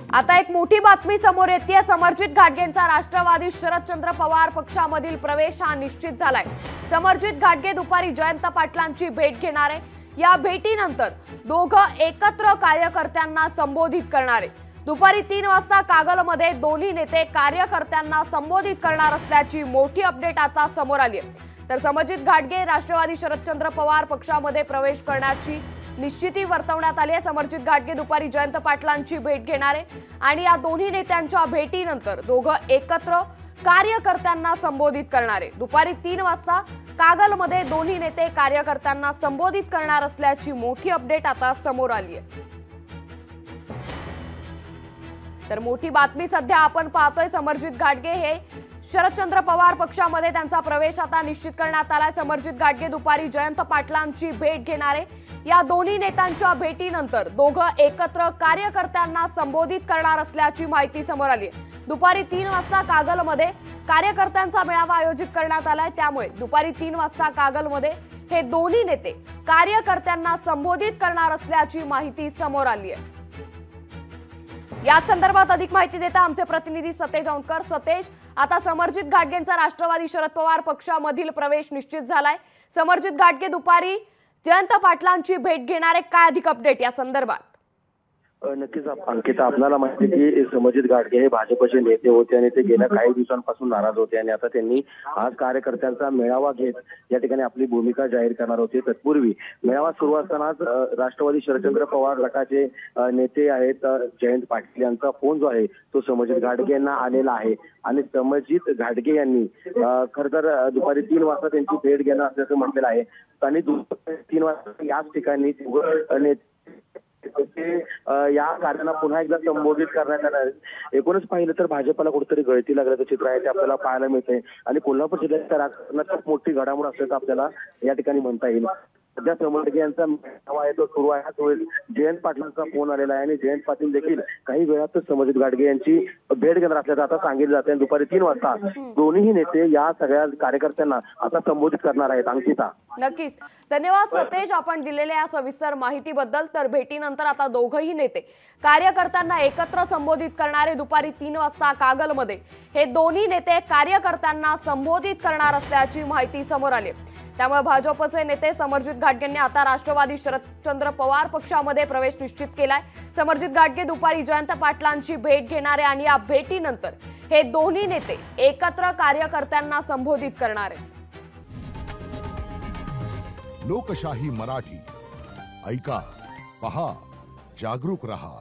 आता एक मोठी बातमी समोर येते। समरजित घाटगेंचा राष्ट्रवादी शरदचंद्र पवार पक्षामधील प्रवेश हा निश्चित झालाय। समरजित घाटगे दुपारी जयंत पाटलांची भेट घेणार आहे। या भेटीनंतर दोघं एकत्र कार्यकर्त्यांना संबोधित करणार आहे। दुपारी 3 वाजता कागलमध्ये दोन्ही नेते कार्यकर्त्यांना संबोधित करणार असल्याची मोठी अपडेट आता समोर आली आहे। तर समरजित घाटगे राष्ट्रवादी शरदचंद्र पवार पक्षामध्ये प्रवेश करण्याची निश्चिती वर्तवण्यात आली आहे। समरजित घाटगे दुपारी जयंत पाटलांची भेट घेणार आहे आणि या दोन्ही नेत्यांच्या भेटीनंतर दोघं एकत्र कार्यकर्त्यांना संबोधित करणार आहे। दुपारी 3 वाजता कागलमध्ये दोन्ही नेते कार्यकर्त्यांना संबोधित करणार असल्याची मोठी अपडेट आता समोर आली आहे। तर मोठी बातमी सध्या आपण पाहतोय, समरजित घाटगे हे शरदचंद्र पवार पक्षामध्ये त्यांचा प्रवेश आता निश्चित करण्यात आलाय। समरजित घाटगे दुपारी जयंत पाटलांची भेट घेणार आहे। या दोन्ही नेत्यांच्या भेटीनंतर दोघं एकत्र कार्यकर्त्यांना संबोधित करणार असल्याची माहिती समोर आली आहे। दुपारी 3 वाजता कागलमध्ये कार्यकर्त्यांचा मेळावा आयोजित करण्यात आलाय, त्यामुळे दुपारी 3 वाजता कागलमध्ये हे दोन्ही नेते कार्यकर्त्यांना संबोधित करणार असल्याची माहिती समोर आली आहे। या संदर्भात अधिक माहिती देता आमचे प्रतिनिधी सतेज औंधकर। सतेज, आता समरजित घाटगेंचा राष्ट्रवादी शरद पवार पक्षामधील प्रवेश निश्चित झालाय। समरजित घाटगे दुपारी जयंत पाटलांची भेट घेणार आहे, काय अधिक अपडेट या संदर्भात? नक्कीच अंकिता, आपल्याला माहिती की समरजित घाटगे हे भाजपचे नेते होते आणि ते गेल्या काही दिवसांपासून नाराज होते आणि आता त्यांनी आज कार्यकर्त्यांचा मेळावा घेत या ठिकाणी आपली भूमिका जाहीर करणार होते। तत्पूर्वी मेळावा सुरू असतानाच राष्ट्रवादी शरदचंद्र पवार गटाचे नेते आहेत जयंत पाटील यांचा फोन जो आहे तो समरजित घाटगे यांना आलेला आहे आणि समरजित घाटगे यांनी खरं तर दुपारी 3 वाजता त्यांची भेट घेणार असल्याचं म्हटलेलं आहे आणि 3 वाजता याच ठिकाणी या कार्यांना पुन्हा एकदा संबोधित करण्यात येणार आहे। एकूणच पाहिलं तर भाजपला कुठेतरी गळती लागल्याचं चित्र आहे ते आपल्याला पाहायला मिळतंय आणि कोल्हापूर जिल्ह्याच्या राजकारणात खूप मोठी घडामोड असल्याचं आपल्याला या ठिकाणी म्हणता येईल। सध्या समरजित यांचा मेळावा आहे तो सुरू आहे, तो जयंत पाटलांचा फोन आलेला आहे आणि जयंत पाटील देखील काही वेळातच समरजित घाटगे यांची भेट घेणार असल्याचं आता सांगितलं जाते। दुपारी 3 वाजता दोन्ही नेते या सगळ्या कार्यकर्त्यांना आता संबोधित करणार आहेत। अंकिता, नक्कीच धन्यवाद सतेज आपण दिलेल्या सविस्तर माहितीबद्दल। तर भेटीनंतर आता दोघही नेते कार्यकर्त्यांना एकत्र संबोधित करणारे दुपारी 3 वाजता कागलमध्ये हे दोन्ही नेते कार्यकर्त्यांना संबोधित करणार असल्याची माहिती समोर आली। त्यामुळे भाजपचे नेते समरजित घाटगेंनी आता राष्ट्रवादी शरदचंद्र पवार पक्षामध्ये प्रवेश निश्चित केलाय। समरजित घाटगे दुपारी जयंत पाटलांची भेट घेणार आहे आणि या भेटीनंतर हे दोन्ही नेते एकत्र कार्यकर्त्यांना संबोधित करणार आहेत। लोकशाही मराठी ऐका, पहा, जागरूक रहा।